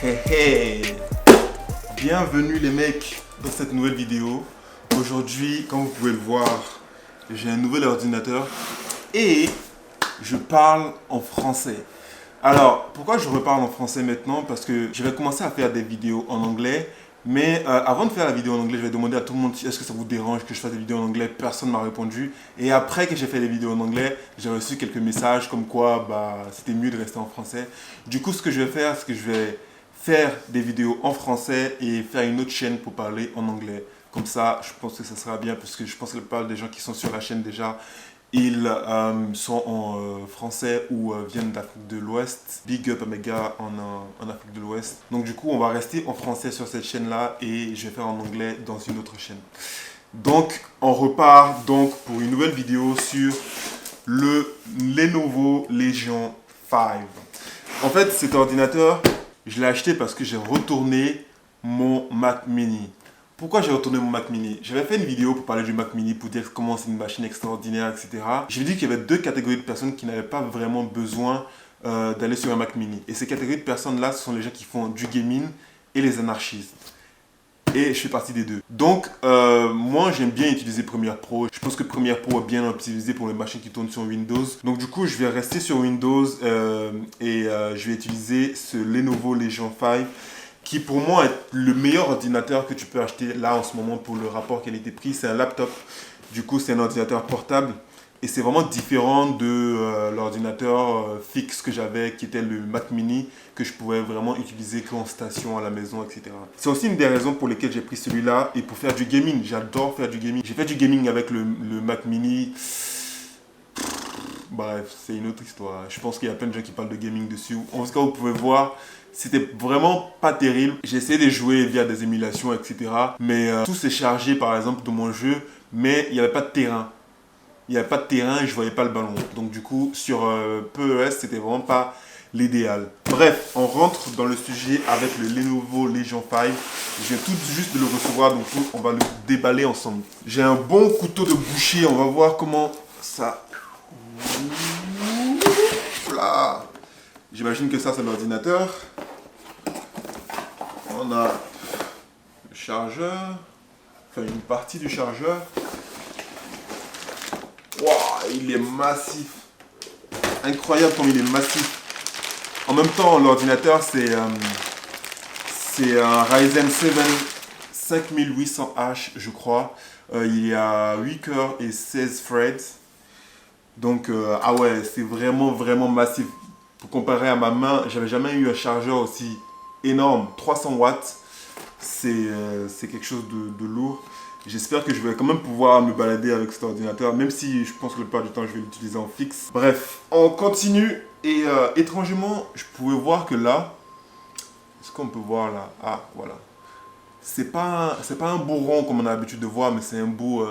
Hey hey! Bienvenue les mecs dans cette nouvelle vidéo. Aujourd'hui, comme vous pouvez le voir, j'ai un nouvel ordinateur et je parle en français. Alors, pourquoi je reparle en français maintenant? Parce que je vais commencer à faire des vidéos en anglais. Mais avant de faire la vidéo en anglais, je vais demander à tout le monde est-ce que ça vous dérange que je fasse des vidéos en anglais. Personne ne m'a répondu. Et après que j'ai fait les vidéos en anglais, j'ai reçu quelques messages comme quoi c'était mieux de rester en français. Du coup, ce que je vais faire, c'est que je vais faire des vidéos en français et faire une autre chaîne pour parler en anglais. Comme ça, je pense que ça sera bien parce que je pense que la plupart des gens qui sont sur la chaîne déjà, ils sont en français ou viennent d'Afrique de l'Ouest. Big up à mes gars en Afrique de l'Ouest. Donc du coup, on va rester en français sur cette chaîne-là et je vais faire en anglais dans une autre chaîne. Donc, on repart donc pour une nouvelle vidéo sur le Lenovo Legion 5. En fait, cet ordinateur, je l'ai acheté parce que j'ai retourné mon Mac Mini. Pourquoi j'ai retourné mon Mac Mini? J'avais fait une vidéo pour parler du Mac Mini, pour dire comment c'est une machine extraordinaire, etc. J'ai dit qu'il y avait deux catégories de personnes qui n'avaient pas vraiment besoin d'aller sur un Mac Mini. Et ces catégories de personnes-là, ce sont les gens qui font du gaming et les anarchistes. Et je fais partie des deux. Donc, moi, j'aime bien utiliser Premiere Pro. Je pense que Premiere Pro est bien optimisé pour les machines qui tournent sur Windows. Donc, du coup, je vais rester sur Windows et je vais utiliser ce Lenovo Legion 5 qui, pour moi, est le meilleur ordinateur que tu peux acheter là en ce moment pour le rapport qualité-prix. C'est un laptop. Du coup, c'est un ordinateur portable. Et c'est vraiment différent de l'ordinateur fixe que j'avais, qui était le Mac Mini, que je pouvais vraiment utiliser qu'en station, à la maison, etc. C'est aussi une des raisons pour lesquelles j'ai pris celui-là et pour faire du gaming. J'adore faire du gaming. J'ai fait du gaming avec le Mac Mini. Bref, c'est une autre histoire. Je pense qu'il y a plein de gens qui parlent de gaming dessus. En tout cas, vous pouvez voir, c'était vraiment pas terrible. J'ai essayé de jouer via des émulations, etc. Mais tout s'est chargé, par exemple, de mon jeu, mais il n'y avait pas de terrain. Il n'y avait pas de terrain et je ne voyais pas le ballon. Donc du coup, sur PES, c'était vraiment pas l'idéal. Bref, on rentre dans le sujet avec le Lenovo Legion 5. Je viens tout juste de le recevoir, donc on va le déballer ensemble. J'ai un bon couteau de boucher, on va voir comment ça... Là. J'imagine que ça, c'est l'ordinateur. On a le chargeur, enfin une partie du chargeur. Wow, il est massif. Incroyable comme il est massif. En même temps, l'ordinateur, c'est un Ryzen 7 5800H, je crois. Il y a 8 cœurs et 16 threads. Donc, ah ouais, c'est vraiment, vraiment massif. Pour comparer à ma main, j'avais jamais eu un chargeur aussi énorme. 300 watts, c'est quelque chose de lourd. J'espère que je vais quand même pouvoir me balader avec cet ordinateur, même si je pense que la plupart du temps, je vais l'utiliser en fixe. Bref, on continue. Et étrangement, je pouvais voir que là, est-ce qu'on peut voir là? Ah, voilà. C'est pas un bout rond comme on a l'habitude de voir, mais c'est un bout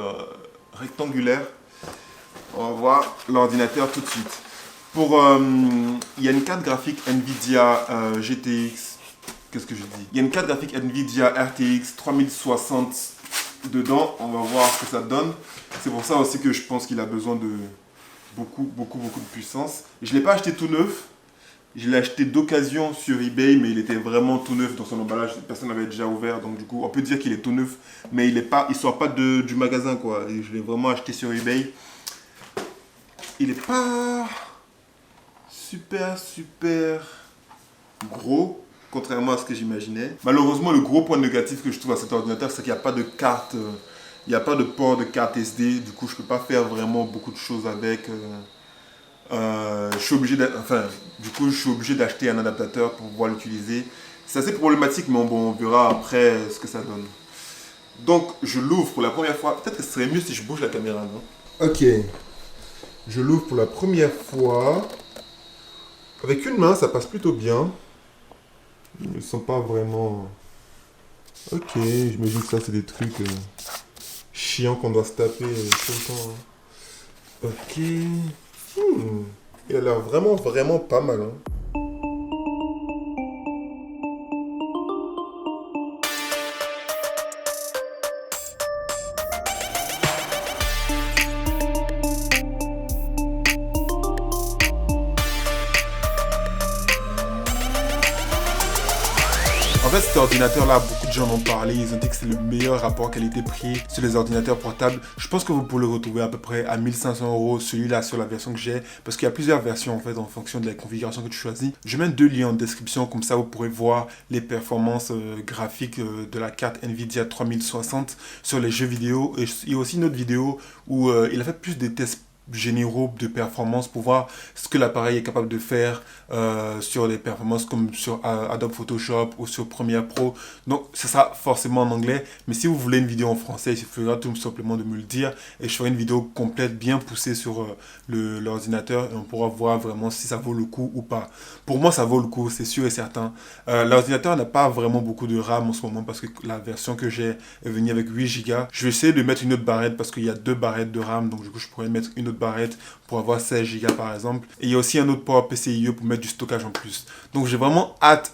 rectangulaire. On va voir l'ordinateur tout de suite. Il y a une carte graphique Nvidia GTX. Qu'est-ce que je dis? Il y a une carte graphique Nvidia RTX 3060 dedans. On va voir ce que ça donne. C'est pour ça aussi que je pense qu'il a besoin de beaucoup de puissance. Je ne l'ai pas acheté tout neuf. Je l'ai acheté d'occasion sur eBay, mais il était vraiment tout neuf dans son emballage. Personne n'avait déjà ouvert, donc du coup, on peut dire qu'il est tout neuf, mais il sort pas du magasin, quoi. Et je l'ai vraiment acheté sur eBay. Il est pas super gros, contrairement à ce que j'imaginais. Malheureusement, le gros point négatif que je trouve à cet ordinateur, c'est qu'il n'y a pas de carte, il n'y a pas de port de carte SD. Du coup, je ne peux pas faire vraiment beaucoup de choses avec. Je suis obligé d'acheter un adaptateur pour pouvoir l'utiliser. C'est assez problématique, mais bon, on verra après ce que ça donne. Donc, je l'ouvre pour la première fois. Peut-être que ce serait mieux si je bouge la caméra, non? Ok. Je l'ouvre pour la première fois. Avec une main, ça passe plutôt bien. Je ne me sens pas vraiment... Ok, j'imagine que ça, c'est des trucs chiants qu'on doit se taper tout le temps. Ok. Il a l'air vraiment pas mal. Hein. En fait, cet ordinateur-là, beaucoup de gens en ont parlé. Ils ont dit que c'est le meilleur rapport qualité-prix sur les ordinateurs portables. Je pense que vous pouvez le retrouver à peu près à 1500 €, celui-là sur la version que j'ai. Parce qu'il y a plusieurs versions en fait en fonction de la configuration que tu choisis. Je mets 2 liens en description, comme ça vous pourrez voir les performances graphiques de la carte Nvidia 3060 sur les jeux vidéo. Et il y a aussi une autre vidéo où il a fait plus des tests généraux de performance pour voir ce que l'appareil est capable de faire sur les performances comme sur Adobe Photoshop ou sur Premiere Pro. Donc ce sera forcément en anglais, mais si vous voulez une vidéo en français, il suffira tout simplement de me le dire et je ferai une vidéo complète bien poussée sur l'ordinateur et on pourra voir vraiment si ça vaut le coup ou pas. Pour moi ça vaut le coup, c'est sûr et certain. L'ordinateur n'a pas vraiment beaucoup de RAM en ce moment parce que la version que j'ai est venue avec 8 Go. Je vais essayer de mettre une autre barrette parce qu'il y a 2 barrettes de RAM, donc du coup je pourrais mettre une autre barrette pour avoir 16 Go par exemple. Et il y a aussi un autre port PCIe pour mettre du stockage en plus. Donc j'ai vraiment hâte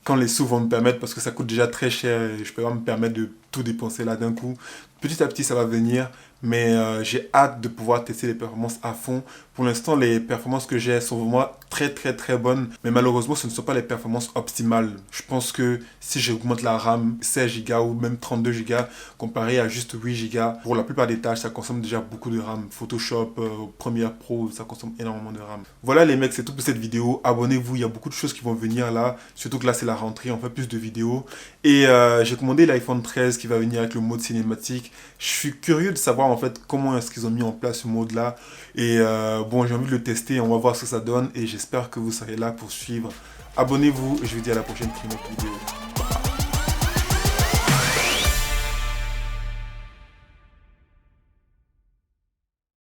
quand les sous vont me permettre parce que ça coûte déjà très cher et je peux pas me permettre de tout dépenser là d'un coup. Petit à petit ça va venir, mais j'ai hâte de pouvoir tester les performances à fond. Pour l'instant, les performances que j'ai sont vraiment très bonnes, mais malheureusement, ce ne sont pas les performances optimales. Je pense que si j'augmente la RAM 16 Go ou même 32 Go, comparé à juste 8 Go, pour la plupart des tâches, ça consomme déjà beaucoup de RAM. Photoshop, Premiere Pro, ça consomme énormément de RAM. Voilà les mecs, c'est tout pour cette vidéo. Abonnez-vous, il y a beaucoup de choses qui vont venir là. Surtout que là, c'est la rentrée, on fait plus de vidéos. Et j'ai commandé l'iPhone 13 qui va venir avec le mode cinématique. Je suis curieux de savoir en fait comment est-ce qu'ils ont mis en place ce mode là. Et bon, j'ai envie de le tester, on va voir ce que ça donne et j'espère que vous serez là pour suivre. Abonnez-vous et je vous dis à la prochaine pour une autre vidéo.